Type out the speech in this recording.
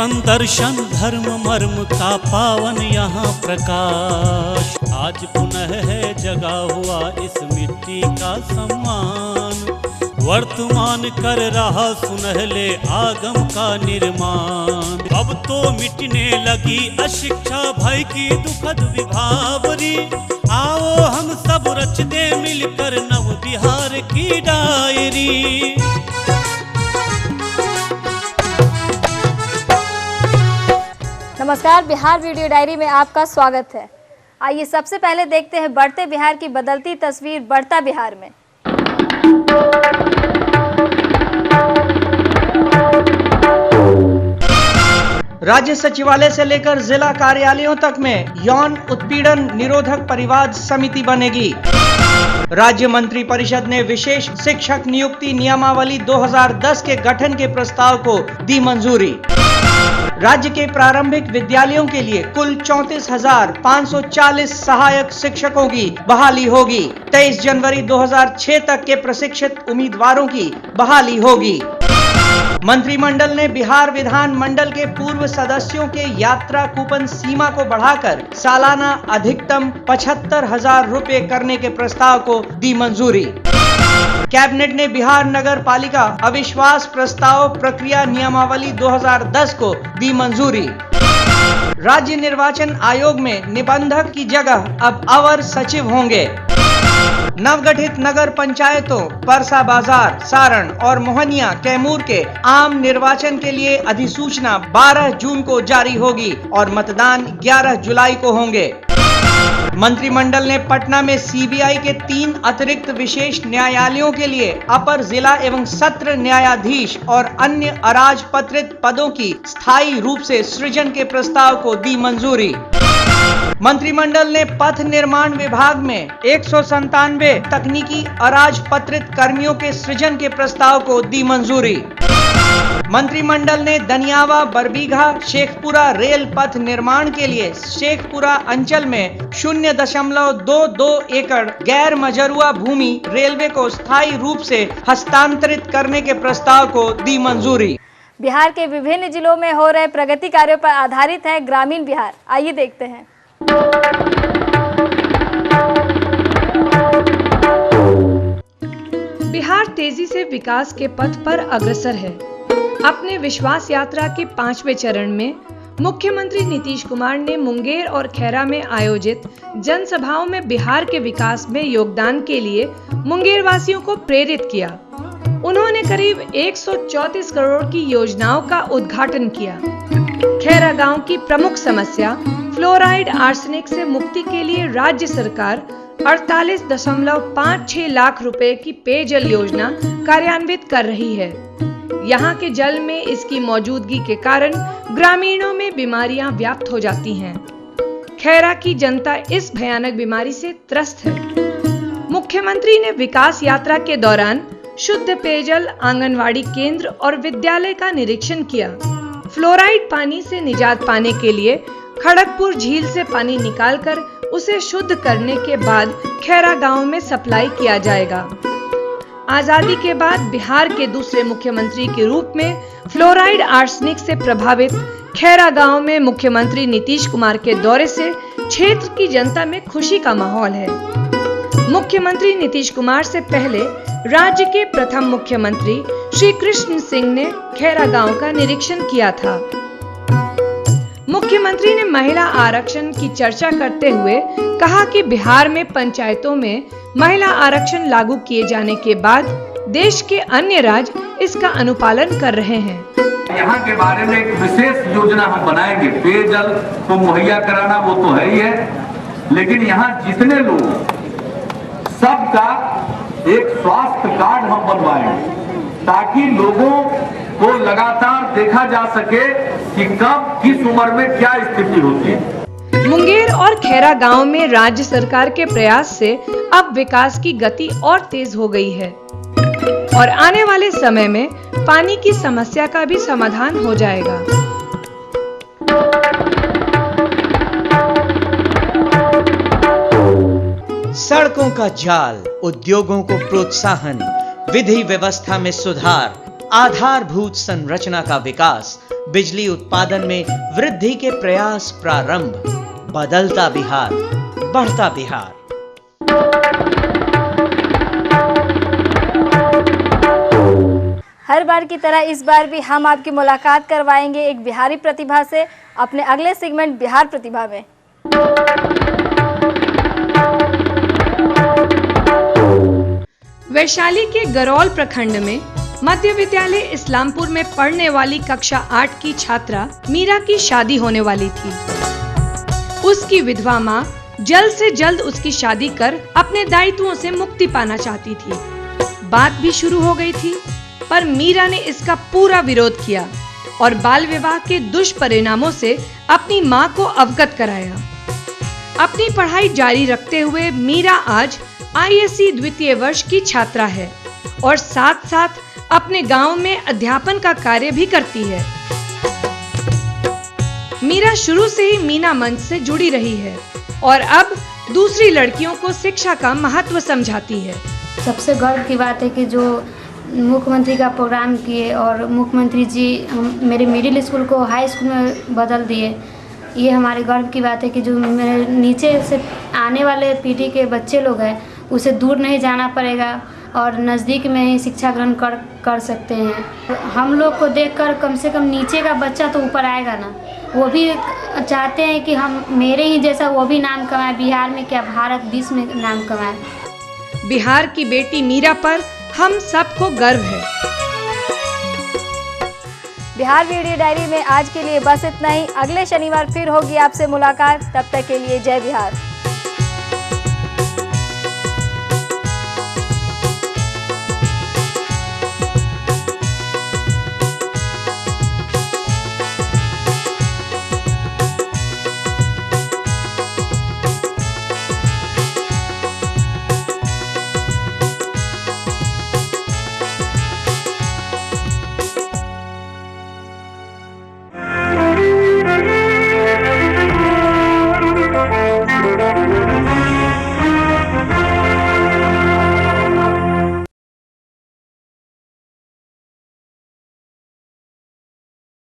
तन दर्शन धर्म मर्म का पावन यहाँ प्रकाश। आज पुनः है जगा हुआ इस मिट्टी का सम्मान, वर्तमान कर रहा सुनहले आगम का निर्माण। अब तो मिटने लगी अशिक्षा भय की दुखद विभावरी, आओ हम सब रच दे मिलकर नव बिहार की डायरी। नमस्कार, बिहार वीडियो डायरी में आपका स्वागत है। आइए सबसे पहले देखते हैं बढ़ते बिहार की बदलती तस्वीर बढ़ता बिहार में। राज्य सचिवालय से लेकर जिला कार्यालयों तक में यौन उत्पीड़न निरोधक परिवाद समिति बनेगी। राज्य मंत्री परिषद ने विशेष शिक्षक नियुक्ति नियमावली 2010 के गठन के प्रस्ताव को दी मंजूरी। राज्य के प्रारंभिक विद्यालयों के लिए कुल 34,540 सहायक शिक्षकों की बहाली होगी। 23 जनवरी 2006 तक के प्रशिक्षित उम्मीदवारों की बहाली होगी। मंत्रिमंडल ने बिहार विधान मंडल के पूर्व सदस्यों के यात्रा कूपन सीमा को बढ़ाकर सालाना अधिकतम 75,000 रुपए करने के प्रस्ताव को दी मंजूरी। कैबिनेट ने बिहार नगर पालिका अविश्वास प्रस्ताव प्रक्रिया नियमावली 2010 को दी मंजूरी। राज्य निर्वाचन आयोग में निबंधक की जगह अब अवर सचिव होंगे। नवगठित नगर पंचायतों परसा बाजार, सारण और मोहनिया कैमूर के आम निर्वाचन के लिए अधिसूचना 12 जून को जारी होगी और मतदान 11 जुलाई को होंगे। मंत्रिमंडल ने पटना में सीबीआई के 3 अतिरिक्त विशेष न्यायालयों के लिए अपर जिला एवं सत्र न्यायाधीश और अन्य अराजपत्रित पदों की स्थायी रूप से सृजन के प्रस्ताव को दी मंजूरी। मंत्रिमंडल ने पथ निर्माण विभाग में 197 तकनीकी अराजपत्रित कर्मियों के सृजन के प्रस्ताव को दी मंजूरी। मंत्रिमंडल ने दनियावा बरबीघा शेखपुरा रेल पथ निर्माण के लिए शेखपुरा अंचल में 0.22 एकड़ गैर मजरूआ भूमि रेलवे को स्थायी रूप से हस्तांतरित करने के प्रस्ताव को दी मंजूरी। बिहार के विभिन्न जिलों में हो रहे प्रगति कार्यों पर आधारित है ग्रामीण बिहार। आइए देखते हैं। बिहार तेजी से विकास के पथ पर अग्रसर है। अपने विश्वास यात्रा के 5वें चरण में मुख्यमंत्री नीतीश कुमार ने मुंगेर और खैरा में आयोजित जनसभाओं में बिहार के विकास में योगदान के लिए मुंगेर वासियों को प्रेरित किया। उन्होंने करीब 134 करोड़ की योजनाओं का उद्घाटन किया। खैरा गांव की प्रमुख समस्या फ्लोराइड आर्सेनिक से मुक्ति के लिए राज्य सरकार 48.56 लाख रुपए की पेयजल योजना कार्यान्वित कर रही है। यहाँ के जल में इसकी मौजूदगी के कारण ग्रामीणों में बीमारियां व्याप्त हो जाती हैं। खैरा की जनता इस भयानक बीमारी से त्रस्त है। मुख्यमंत्री ने विकास यात्रा के दौरान शुद्ध पेयजल आंगनवाड़ी केंद्र और विद्यालय का निरीक्षण किया। फ्लोराइड पानी से निजात पाने के लिए खड़गपुर झील से पानी निकालकर उसे शुद्ध करने के बाद खैरा गांव में सप्लाई किया जाएगा। आजादी के बाद बिहार के दूसरे मुख्यमंत्री के रूप में फ्लोराइड आर्सेनिक से प्रभावित खैरा गांव में मुख्यमंत्री नीतीश कुमार के दौरे से क्षेत्र की जनता में खुशी का माहौल है। मुख्यमंत्री नीतीश कुमार से पहले राज्य के प्रथम मुख्यमंत्री श्री कृष्ण सिंह ने खैरा गांव का निरीक्षण किया था। मुख्यमंत्री ने महिला आरक्षण की चर्चा करते हुए कहा कि बिहार में पंचायतों में महिला आरक्षण लागू किए जाने के बाद देश के अन्य राज्य इसका अनुपालन कर रहे हैं। यहाँ के बारे में एक विशेष योजना हम बनाएंगे। पेयजल को मुहैया कराना वो तो है ही है, लेकिन यहाँ जितने लोग सबका एक स्वास्थ्य कार्ड हम बनवाएंगे ताकि लोगों को लगातार देखा जा सके कि कब किस उम्र में क्या स्थिति होती है। मुंगेर और खैरा गांव में राज्य सरकार के प्रयास से अब विकास की गति और तेज हो गई है और आने वाले समय में पानी की समस्या का भी समाधान हो जाएगा। सड़कों का जाल, उद्योगों को प्रोत्साहन, विधि व्यवस्था में सुधार, आधारभूत संरचना का विकास, बिजली उत्पादन में वृद्धि के प्रयास प्रारंभ। बदलता बिहार, बढ़ता बिहार। हर बार की तरह इस बार भी हम आपकी मुलाकात करवाएंगे एक बिहारी प्रतिभा से अपने अगले सेगमेंट बिहार प्रतिभा में। वैशाली के गरौल प्रखंड में मध्य विद्यालय इस्लामपुर में पढ़ने वाली कक्षा 8 की छात्रा मीरा की शादी होने वाली थी। उसकी विधवा माँ जल्द से जल्द उसकी शादी कर अपने दायित्वों से मुक्ति पाना चाहती थी। बात भी शुरू हो गई थी, पर मीरा ने इसका पूरा विरोध किया और बाल विवाह के दुष्परिणामों से अपनी माँ को अवगत कराया। अपनी पढ़ाई जारी रखते हुए मीरा आज ISC द्वितीय वर्ष की छात्रा है और साथ साथ अपने गांव में अध्यापन का कार्य भी करती है। मीरा शुरू से ही मीना मंच से जुड़ी रही है और अब दूसरी लड़कियों को शिक्षा का महत्व समझाती है। सबसे गर्व की बात है कि जो मुख्यमंत्री का प्रोग्राम किए और मुख्यमंत्री जी मेरे मिडिल स्कूल को हाई स्कूल में बदल दिए, ये हमारे गर्व की बात है कि जो मेरे नीचे से आने वाले पीढ़ी के बच्चे लोग हैं उसे दूर नहीं जाना पड़ेगा और नज़दीक में ही शिक्षा ग्रहण कर सकते हैं। हम लोग को देखकर कम से कम नीचे का बच्चा तो ऊपर आएगा ना, वो भी चाहते हैं कि हम मेरे ही जैसा वो भी नाम कमाए, बिहार में क्या भारत विश्व में नाम कमाए। बिहार की बेटी मीरा पर हम सबको गर्व है। बिहार वीडियो डायरी में आज के लिए बस इतना ही। अगले शनिवार फिर होगी आपसे मुलाकात। तब तक के लिए जय बिहार।